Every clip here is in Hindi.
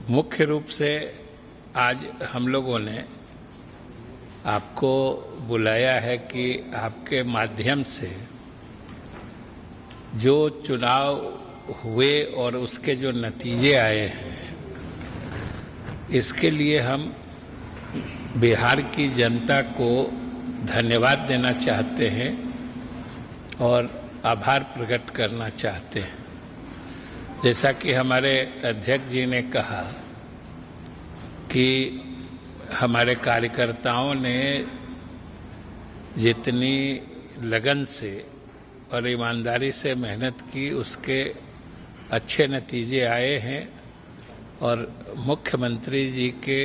मुख्य रूप से आज हम लोगों ने आपको बुलाया है कि आपके माध्यम से जो चुनाव हुए और उसके जो नतीजे आए हैं, इसके लिए हम बिहार की जनता को धन्यवाद देना चाहते हैं और आभार प्रकट करना चाहते हैं। जैसा कि हमारे अध्यक्ष जी ने कहा कि हमारे कार्यकर्ताओं ने जितनी लगन से और ईमानदारी से मेहनत की, उसके अच्छे नतीजे आए हैं और मुख्यमंत्री जी के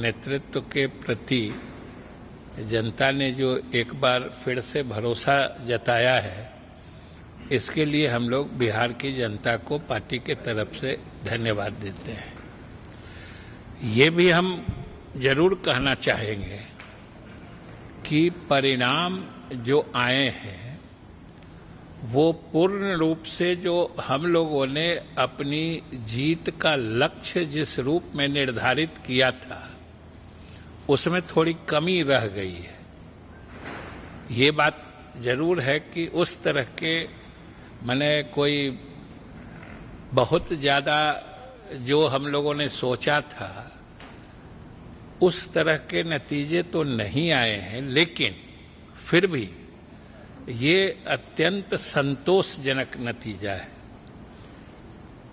नेतृत्व के प्रति जनता ने जो एक बार फिर से भरोसा जताया है, इसके लिए हम लोग बिहार की जनता को पार्टी के तरफ से धन्यवाद देते हैं। ये भी हम जरूर कहना चाहेंगे कि परिणाम जो आए हैं वो पूर्ण रूप से जो हम लोगों ने अपनी जीत का लक्ष्य जिस रूप में निर्धारित किया था, उसमें थोड़ी कमी रह गई है। ये बात जरूर है कि उस तरह के मैंने कोई बहुत ज़्यादा जो हम लोगों ने सोचा था उस तरह के नतीजे तो नहीं आए हैं, लेकिन फिर भी ये अत्यंत संतोषजनक नतीजा है।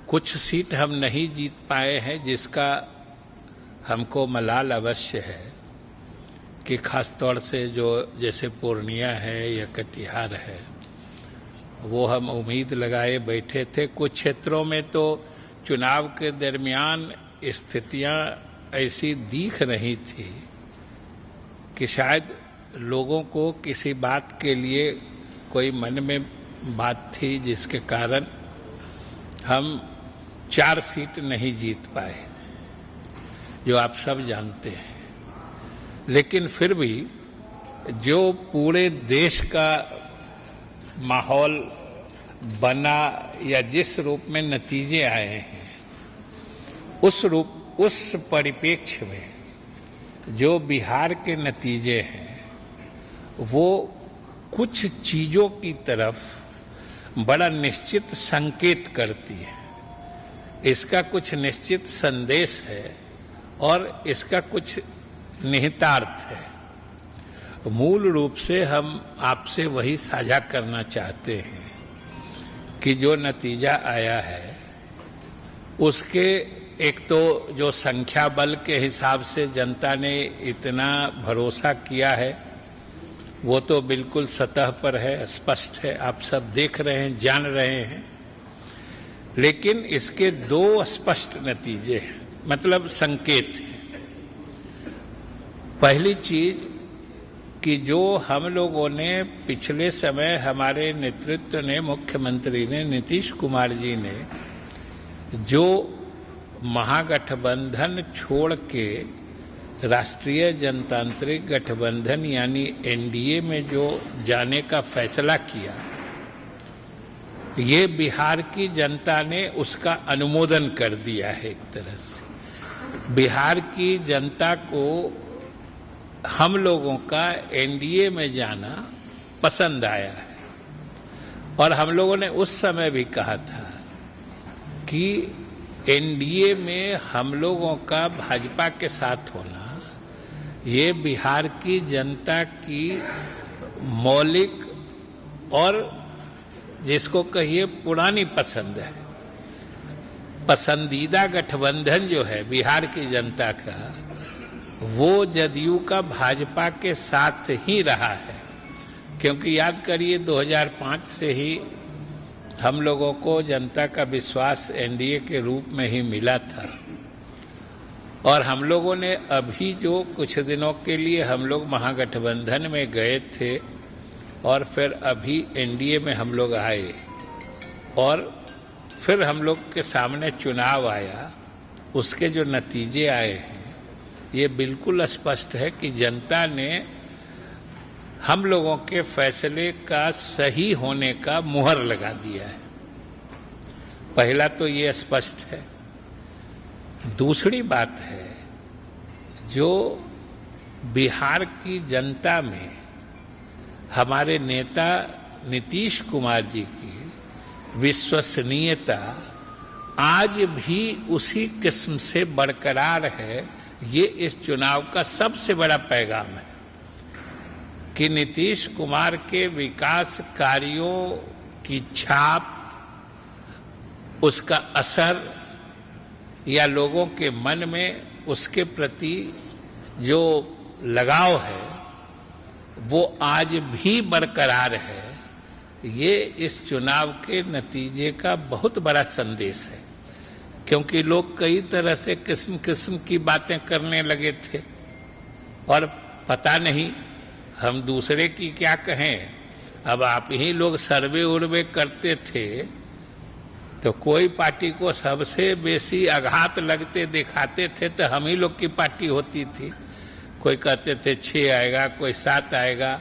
कुछ सीट हम नहीं जीत पाए हैं, जिसका हमको मलाल अवश्य है कि खास तौर से जो जैसे पूर्णिया है या कटिहार है, वो हम उम्मीद लगाए बैठे थे। कुछ क्षेत्रों में तो चुनाव के दरमियान स्थितियां ऐसी दिख रही थी कि शायद लोगों को किसी बात के लिए कोई मन में बात थी, जिसके कारण हम 4 सीट नहीं जीत पाए, जो आप सब जानते हैं। लेकिन फिर भी जो पूरे देश का माहौल बना या जिस रूप में नतीजे आए हैं, उस परिप्रेक्ष्य में जो बिहार के नतीजे हैं वो कुछ चीजों की तरफ बड़ा निश्चित संकेत करती है। इसका कुछ निश्चित संदेश है और इसका कुछ निहितार्थ है। मूल रूप से हम आपसे वही साझा करना चाहते हैं कि जो नतीजा आया है उसके एक तो जो संख्या बल के हिसाब से जनता ने इतना भरोसा किया है, वो तो बिल्कुल सतह पर है, स्पष्ट है, आप सब देख रहे हैं, जान रहे हैं। लेकिन इसके 2 स्पष्ट नतीजे हैं, मतलब संकेत हैं। पहली चीज कि जो हम लोगों ने पिछले समय हमारे नेतृत्व ने, मुख्यमंत्री ने, नीतीश कुमार जी ने जो महागठबंधन छोड़ के राष्ट्रीय जनतांत्रिक गठबंधन यानी एनडीए में जो जाने का फैसला किया, ये बिहार की जनता ने उसका अनुमोदन कर दिया है। एक तरह से बिहार की जनता को हम लोगों का एनडीए में जाना पसंद आया है। और हम लोगों ने उस समय भी कहा था कि एनडीए में हम लोगों का भाजपा के साथ होना ये बिहार की जनता की मौलिक और जिसको कहिए पुरानी पसंद है। पसंदीदा गठबंधन जो है बिहार की जनता का, वो जदयू का भाजपा के साथ ही रहा है। क्योंकि याद करिए 2005 से ही हम लोगों को जनता का विश्वास एनडीए के रूप में ही मिला था। और हम लोगों ने अभी जो कुछ दिनों के लिए हम लोग महागठबंधन में गए थे और फिर अभी एनडीए में हम लोग आए और फिर हम लोग के सामने चुनाव आया, उसके जो नतीजे आए हैं ये बिल्कुल स्पष्ट है कि जनता ने हम लोगों के फैसले का सही होने का मुहर लगा दिया है। पहला तो ये स्पष्ट है। दूसरी बात है, जो बिहार की जनता में हमारे नेता नीतीश कुमार जी की विश्वसनीयता आज भी उसी किस्म से बरकरार है, ये इस चुनाव का सबसे बड़ा पैगाम है कि नीतीश कुमार के विकास कार्यों की छाप, उसका असर या लोगों के मन में उसके प्रति जो लगाव है वो आज भी बरकरार है। ये इस चुनाव के नतीजे का बहुत बड़ा संदेश है, क्योंकि लोग कई तरह से किस्म किस्म की बातें करने लगे थे और पता नहीं हम दूसरे की क्या कहें। अब आप ही लोग सर्वे उर्वे करते थे तो कोई पार्टी को सबसे बेसी आघात लगते दिखाते थे तो हम ही लोग की पार्टी होती थी। कोई कहते थे 6 आएगा, कोई 7 आएगा।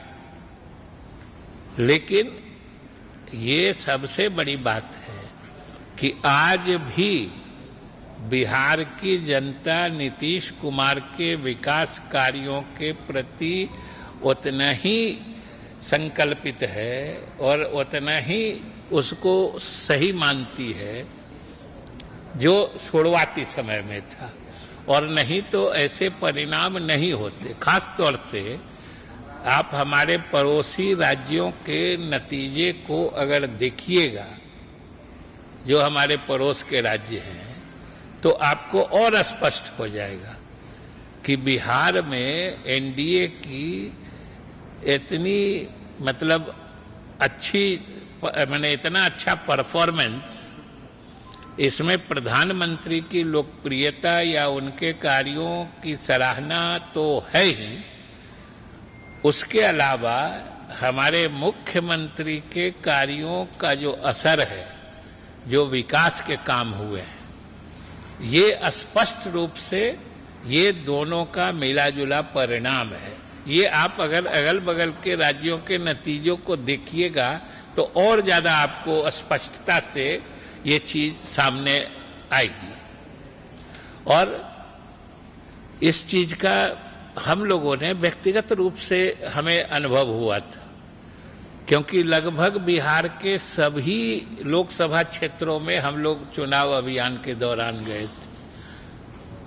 लेकिन ये सबसे बड़ी बात है कि आज भी बिहार की जनता नीतीश कुमार के विकास कार्यों के प्रति उतना ही संकल्पित है और उतना ही उसको सही मानती है जो शुरुआती समय में था, और नहीं तो ऐसे परिणाम नहीं होते। खास तौर से आप हमारे पड़ोसी राज्यों के नतीजे को अगर देखिएगा, जो हमारे पड़ोस के राज्य हैं, तो आपको और स्पष्ट हो जाएगा कि बिहार में एनडीए की इतनी मतलब अच्छी मैंने इतना अच्छा परफॉर्मेंस, इसमें प्रधानमंत्री की लोकप्रियता या उनके कार्यों की सराहना तो है ही, उसके अलावा हमारे मुख्यमंत्री के कार्यों का जो असर है, जो विकास के काम हुए हैं, ये स्पष्ट रूप से ये दोनों का मिला जुला परिणाम है। ये आप अगर अगल बगल के राज्यों के नतीजों को देखिएगा तो और ज्यादा आपको स्पष्टता से ये चीज सामने आएगी। और इस चीज का हम लोगों ने व्यक्तिगत रूप से हमें अनुभव हुआ था, क्योंकि लगभग बिहार के सभी लोकसभा क्षेत्रों में हम लोग चुनाव अभियान के दौरान गए थे।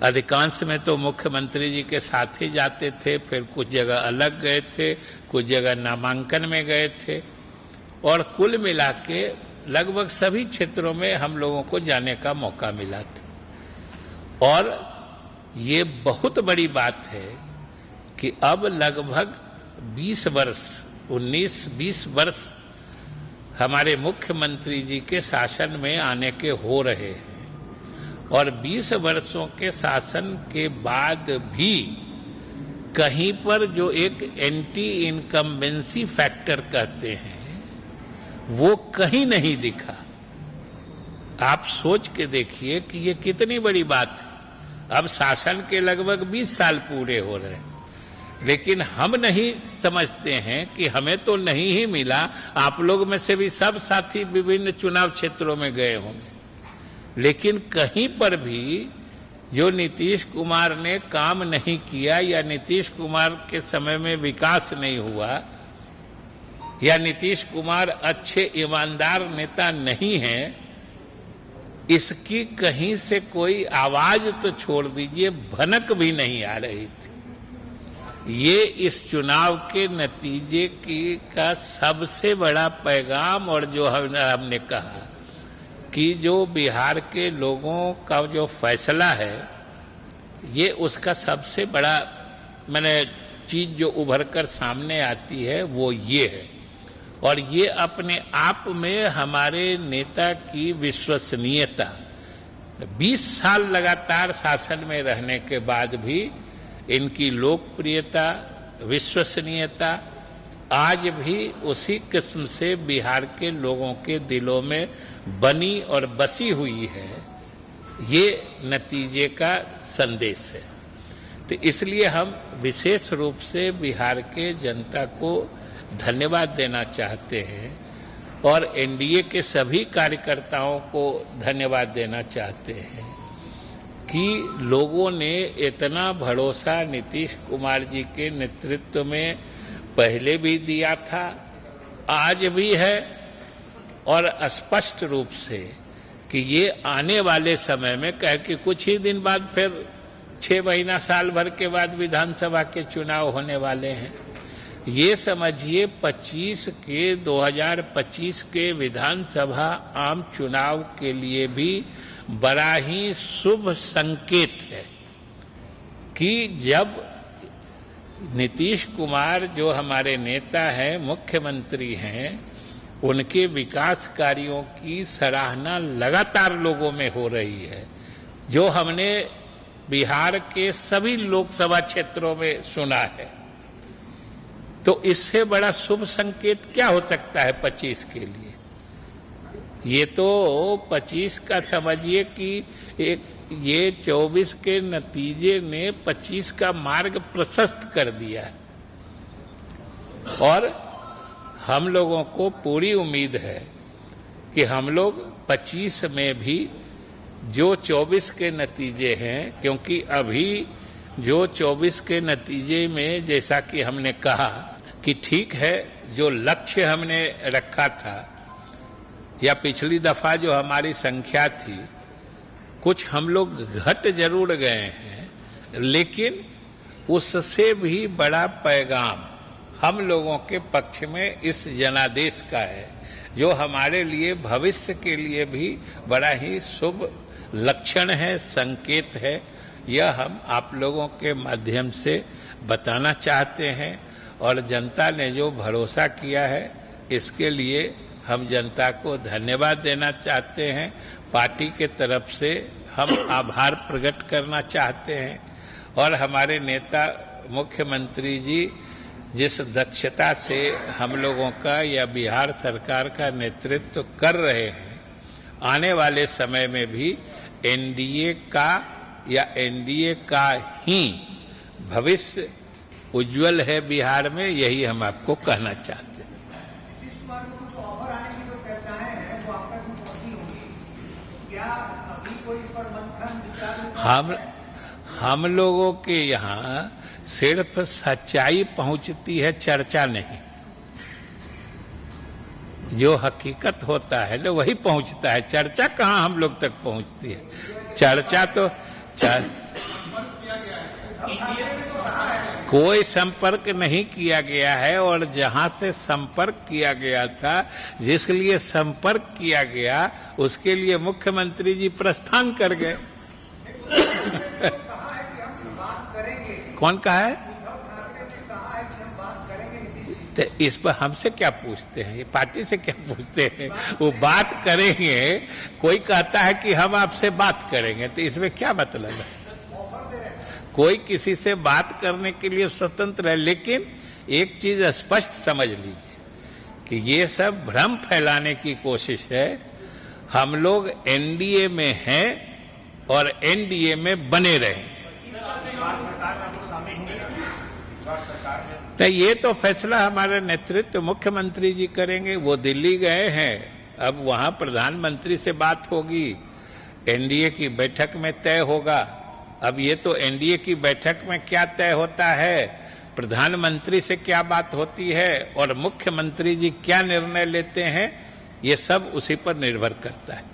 अधिकांश में तो मुख्यमंत्री जी के साथ ही जाते थे, फिर कुछ जगह अलग गए थे, कुछ जगह नामांकन में गए थे, और कुल मिला के लगभग सभी क्षेत्रों में हम लोगों को जाने का मौका मिला था। और ये बहुत बड़ी बात है कि अब लगभग 20 वर्ष 19-20 वर्ष हमारे मुख्यमंत्री जी के शासन में आने के हो रहे हैं, और 20 वर्षों के शासन के बाद भी कहीं पर जो एक एंटी इनकम्बेंसी फैक्टर कहते हैं वो कहीं नहीं दिखा। आप सोच के देखिए कि ये कितनी बड़ी बात है। अब शासन के लगभग 20 साल पूरे हो रहे हैं, लेकिन हम नहीं समझते हैं कि हमें तो नहीं ही मिला। आप लोग में से भी सब साथी विभिन्न चुनाव क्षेत्रों में गए होंगे, लेकिन कहीं पर भी जो नीतीश कुमार ने काम नहीं किया या नीतीश कुमार के समय में विकास नहीं हुआ या नीतीश कुमार अच्छे ईमानदार नेता नहीं हैं, इसकी कहीं से कोई आवाज तो छोड़ दीजिए, भनक भी नहीं आ रही थी। ये इस चुनाव के नतीजे का सबसे बड़ा पैगाम, और जो हमने कहा कि जो बिहार के लोगों का जो फैसला है, ये उसका सबसे बड़ा चीज जो उभर कर सामने आती है वो ये है। और ये अपने आप में हमारे नेता की विश्वसनीयता, 20 साल लगातार शासन में रहने के बाद भी इनकी लोकप्रियता, विश्वसनीयता आज भी उसी किस्म से बिहार के लोगों के दिलों में बनी और बसी हुई है। ये नतीजे का संदेश है। तो इसलिए हम विशेष रूप से बिहार के जनता को धन्यवाद देना चाहते हैं और एनडीए के सभी कार्यकर्ताओं को धन्यवाद देना चाहते हैं कि लोगों ने इतना भरोसा नीतीश कुमार जी के नेतृत्व में पहले भी दिया था, आज भी है, और स्पष्ट रूप से कि ये आने वाले समय में कह कि कुछ ही दिन बाद फिर 6 महीना साल भर के बाद विधानसभा के चुनाव होने वाले हैं। ये समझिए 2025 के विधानसभा आम चुनाव के लिए भी बड़ा ही शुभ संकेत है कि जब नीतीश कुमार जो हमारे नेता हैं, मुख्यमंत्री हैं, उनके विकास कार्यों की सराहना लगातार लोगों में हो रही है, जो हमने बिहार के सभी लोकसभा क्षेत्रों में सुना है। तो इससे बड़ा शुभ संकेत क्या हो सकता है 25 के लिए? ये तो 25 का समझिए कि ये 24 के नतीजे ने 25 का मार्ग प्रशस्त कर दिया है, और हम लोगों को पूरी उम्मीद है कि हम लोग 25 में भी जो 24 के नतीजे हैं, क्योंकि अभी जो 24 के नतीजे में जैसा कि हमने कहा कि ठीक है, जो लक्ष्य हमने रखा था या पिछली दफा जो हमारी संख्या थी, कुछ हम लोग घट जरूर गए हैं, लेकिन उससे भी बड़ा पैगाम हम लोगों के पक्ष में इस जनादेश का है, जो हमारे लिए भविष्य के लिए भी बड़ा ही शुभ लक्षण है, संकेत है। यह हम आप लोगों के माध्यम से बताना चाहते हैं, और जनता ने जो भरोसा किया है इसके लिए हम जनता को धन्यवाद देना चाहते हैं। पार्टी के तरफ से हम आभार प्रकट करना चाहते हैं, और हमारे नेता मुख्यमंत्री जी जिस दक्षता से हम लोगों का या बिहार सरकार का नेतृत्व कर रहे हैं, आने वाले समय में भी एनडीए का या एनडीए का ही भविष्य उज्जवल है बिहार में, यही हम आपको कहना चाहते हैं। नीतीश कुमार को कुछ ऑफर आने की जो चर्चाएं हैं वो आप तक पहुंची होंगी, क्या अभी कोई इस पर मंथन विचार? हम लोगों के यहाँ सिर्फ सच्चाई पहुंचती है, चर्चा नहीं। जो हकीकत होता है तो वही पहुंचता है, चर्चा कहाँ हम लोग तक पहुंचती है? चर्चा तो कोई संपर्क नहीं किया गया है, और जहां से संपर्क किया गया था, जिसके लिए संपर्क किया गया, उसके लिए मुख्यमंत्री जी प्रस्थान कर गए। कौन कहा है? तो इस पर हमसे क्या पूछते हैं? ये पार्टी से क्या पूछते हैं? वो बात करेंगे, कोई कहता है कि हम आपसे बात करेंगे, तो इसमें क्या मतलब है? कोई किसी से बात करने के लिए स्वतंत्र है, लेकिन एक चीज स्पष्ट समझ लीजिए कि ये सब भ्रम फैलाने की कोशिश है। हम लोग एनडीए में हैं और एनडीए में बने रहेंगे। तो ये तो फैसला हमारे नेतृत्व मुख्यमंत्री जी करेंगे। वो दिल्ली गए हैं, अब वहां प्रधानमंत्री से बात होगी, एनडीए की बैठक में तय होगा। अब ये तो एनडीए की बैठक में क्या तय होता है, प्रधानमंत्री से क्या बात होती है, और मुख्यमंत्री जी क्या निर्णय लेते हैं, ये सब उसी पर निर्भर करता है।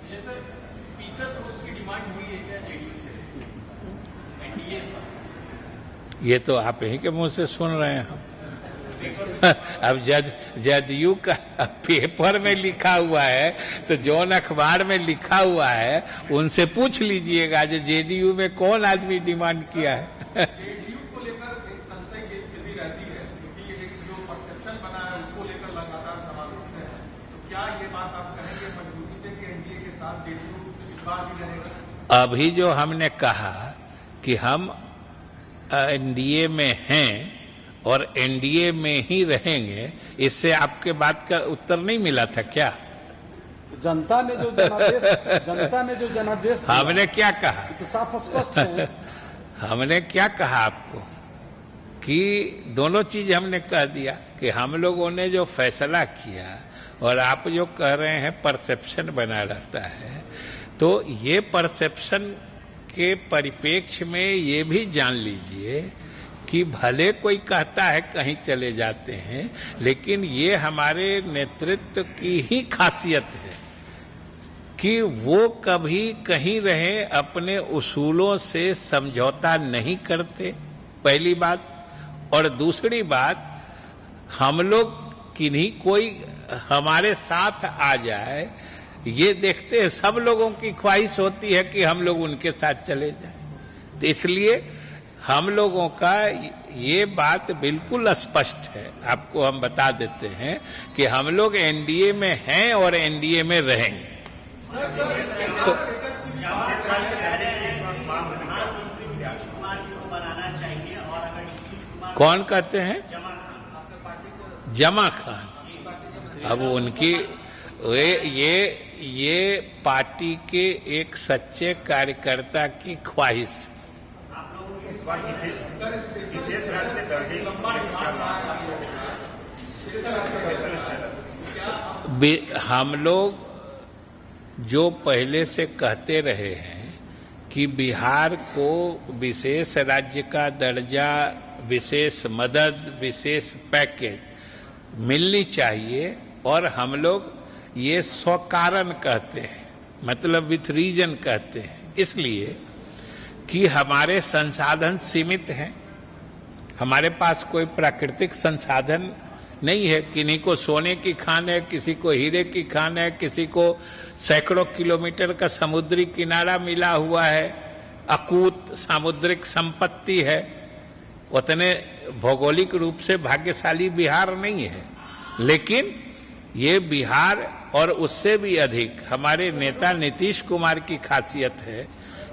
स्पीकर पोस्ट की डिमांड हुई है क्या जेडीयू से, एनडीए से? ये तो आप ही के मुंह से सुन रहे हैं हम। अब जदयू का पेपर में लिखा हुआ है, तो जौन अखबार में लिखा हुआ है उनसे पूछ लीजिएगा जो जेडीयू में कौन आदमी डिमांड किया है। जेडीयू को लेकर एक संशय की स्थिति रहती है, क्योंकि एक जो परसेप्शन बना है उसको लेकर लगातार सवाल उठते हैं। तो क्या ये बात आप कहेंगे मजबूती से कि एनडीए के साथ जेडीयू इस बार भी रहेगा? अभी जो हमने कहा कि हम एनडीए में हैं और एनडीए में ही रहेंगे, इससे आपके बात का उत्तर नहीं मिला था क्या? जनता ने जो जनादेश हमने क्या कहा? तो साफ स्पष्ट है। हमने क्या कहा आपको कि दोनों चीज हमने कह दिया कि हम लोगों ने जो फैसला किया, और आप जो कह रहे हैं परसेप्शन बना रहता है, तो ये परसेप्शन के परिप्रेक्ष्य में ये भी जान लीजिए कि भले कोई कहता है कहीं चले जाते हैं, लेकिन ये हमारे नेतृत्व की ही खासियत है कि वो कभी कहीं रहे अपने उसूलों से समझौता नहीं करते, पहली बात। और दूसरी बात, हम लोग किन्हीं कोई हमारे साथ आ जाए ये देखते हैं, सब लोगों की ख्वाहिश होती है कि हम लोग उनके साथ चले जाएं। तो इसलिए हम लोगों का ये बात बिल्कुल स्पष्ट है, आपको हम बता देते हैं कि हम लोग एनडीए में हैं और एनडीए में रहेंगे। कौन कहते हैं? जमा खान। अब उनकी ये पार्टी के एक सच्चे कार्यकर्ता की ख्वाहिश। हम लोग जो पहले से कहते रहे हैं कि बिहार को विशेष राज्य का दर्जा, विशेष मदद, विशेष पैकेज मिलनी चाहिए, और हम लोग ये स्वकारण कहते हैं, मतलब विथ रीजन कहते हैं, इसलिए कि हमारे संसाधन सीमित हैं। हमारे पास कोई प्राकृतिक संसाधन नहीं है। किन्हीं को सोने की खान है, किसी को हीरे की खान है, किसी को सैकड़ों किलोमीटर का समुद्री किनारा मिला हुआ है, अकूत सामुद्रिक संपत्ति है। उतने भौगोलिक रूप से भाग्यशाली बिहार नहीं है, लेकिन ये बिहार और उससे भी अधिक हमारे नेता नीतीश कुमार की खासियत है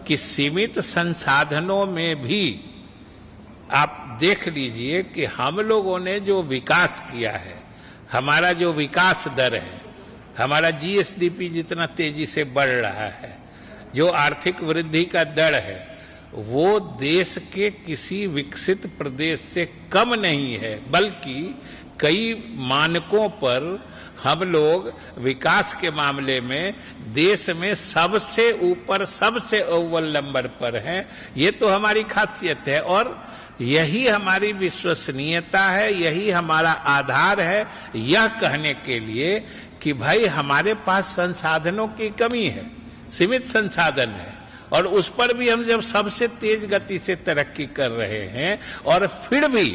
कि सीमित संसाधनों में भी आप देख लीजिए कि हम लोगों ने जो विकास किया है, हमारा जो विकास दर है, हमारा जीएसडीपी जितना तेजी से बढ़ रहा है, जो आर्थिक वृद्धि का दर है, वो देश के किसी विकसित प्रदेश से कम नहीं है, बल्कि कई मानकों पर हम लोग विकास के मामले में देश में सबसे ऊपर, सबसे अव्वल नंबर पर हैं। ये तो हमारी खासियत है और यही हमारी विश्वसनीयता है, यही हमारा आधार है यह कहने के लिए कि भाई हमारे पास संसाधनों की कमी है, सीमित संसाधन है, और उस पर भी हम जब सबसे तेज गति से तरक्की कर रहे हैं, और फिर भी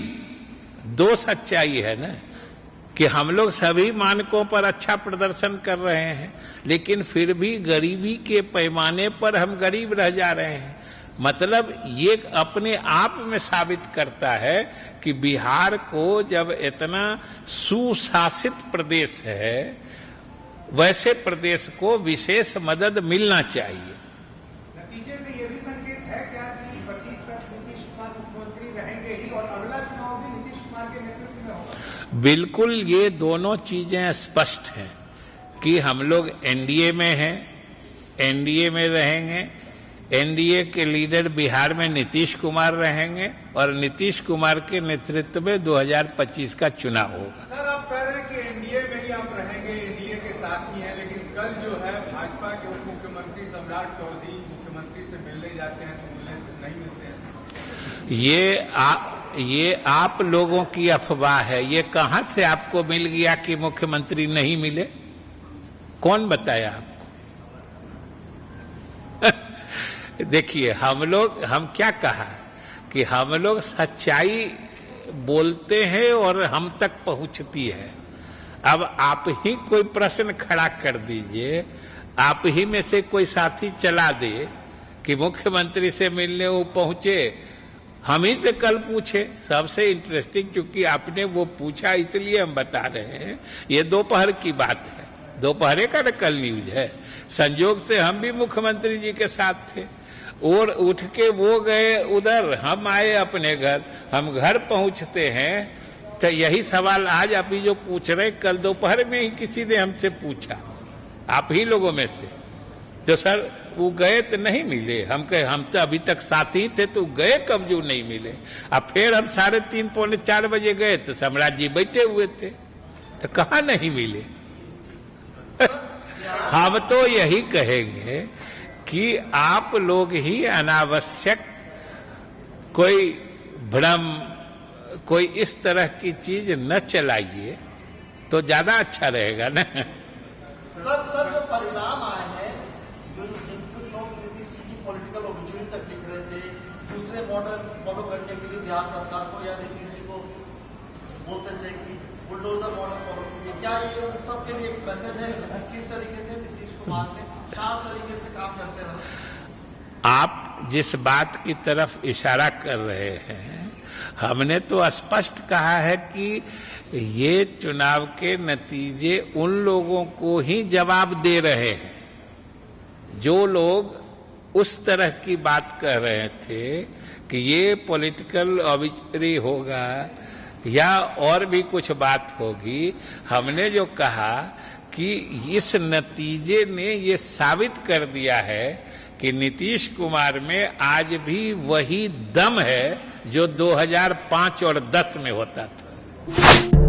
दो सच्चाई है ना कि हम लोग सभी मानकों पर अच्छा प्रदर्शन कर रहे हैं, लेकिन फिर भी गरीबी के पैमाने पर हम गरीब रह जा रहे हैं। मतलब ये अपने आप में साबित करता है कि बिहार को जब इतना सुशासित प्रदेश है, वैसे प्रदेश को विशेष मदद मिलना चाहिए। नतीजे से ये भी संकेत है क्या कि 25 तक नीतीश कुमार मुख्यमंत्री रहेंगे ही और अगला चुनाव भी नीतीश कुमार के नेतृत्व में होगा? बिल्कुल, ये दोनों चीजें स्पष्ट हैं कि हम लोग एनडीए में हैं, एनडीए में रहेंगे, एनडीए के लीडर बिहार में नीतीश कुमार रहेंगे और नीतीश कुमार के नेतृत्व में 2025 का चुनाव होगा। सर, आप कह रहे हैं कि एनडीए में ही आप रहेंगे, एनडीए के साथ ही हैं, लेकिन कल जो है भाजपा के उप मुख्यमंत्री सम्राट चौधरी मुख्यमंत्री से मिलने जाते हैं तो मिलने से नहीं मिलते हैं। ये आप लोगों की अफवाह है। ये कहां से आपको मिल गया कि मुख्यमंत्री नहीं मिले? कौन बताया आपको? देखिए, हम क्या कहा कि हम लोग सच्चाई बोलते हैं और हम तक पहुंचती है। अब आप ही कोई प्रश्न खड़ा कर दीजिए, आप ही में से कोई साथी चला दे कि मुख्यमंत्री से मिलने वो पहुंचे, हम ही से कल पूछे। सबसे इंटरेस्टिंग, चूंकि आपने वो पूछा इसलिए हम बता रहे हैं, ये दोपहर की बात है, दोपहर का कल न्यूज है। संयोग से हम भी मुख्यमंत्री जी के साथ थे और उठ के वो गए उधर, हम आए अपने घर। हम घर पहुंचते हैं तो यही सवाल आज आप ही जो पूछ रहे, कल दोपहर में ही किसी ने हमसे पूछा, आप ही लोगों में से, जो सर वो गए तो नहीं मिले। हम कहे हम तो अभी तक साथ ही थे, तो गए कब जो नहीं मिले। अब फिर हम 3:30 पौने 4 बजे गए तो सम्राट जी बैठे हुए थे, तो कहाँ नहीं मिले। हम तो यही कहेंगे कि आप लोग ही अनावश्यक कोई भ्रम, कोई इस तरह की चीज न चलाइए तो ज्यादा अच्छा रहेगा ना। सर जो परिणाम आए हैं, जो कुछ लोग नीतीश जी की पॉलिटिकल ओबिचुरी तक लिख रहे थे, दूसरे मॉडल फॉलो करने के लिए बिहार सरकार को या नीतीश जी को बोलते थे कि बुलडोजर मॉडल फॉलो कीजिए, क्या ये उन सबके लिए एक मैसेज है? किस तरीके से नीतीश कुमार ने शांत तरीके से काम करते रहे? आप जिस बात की तरफ इशारा कर रहे हैं, हमने तो स्पष्ट कहा है कि ये चुनाव के नतीजे उन लोगों को ही जवाब दे रहे हैं जो लोग उस तरह की बात कह रहे थे कि ये पॉलिटिकल ऑबिचरी होगा या और भी कुछ बात होगी। हमने जो कहा कि इस नतीजे ने ये साबित कर दिया है कि नीतीश कुमार में आज भी वही दम है जो 2005 और 10 में होता था।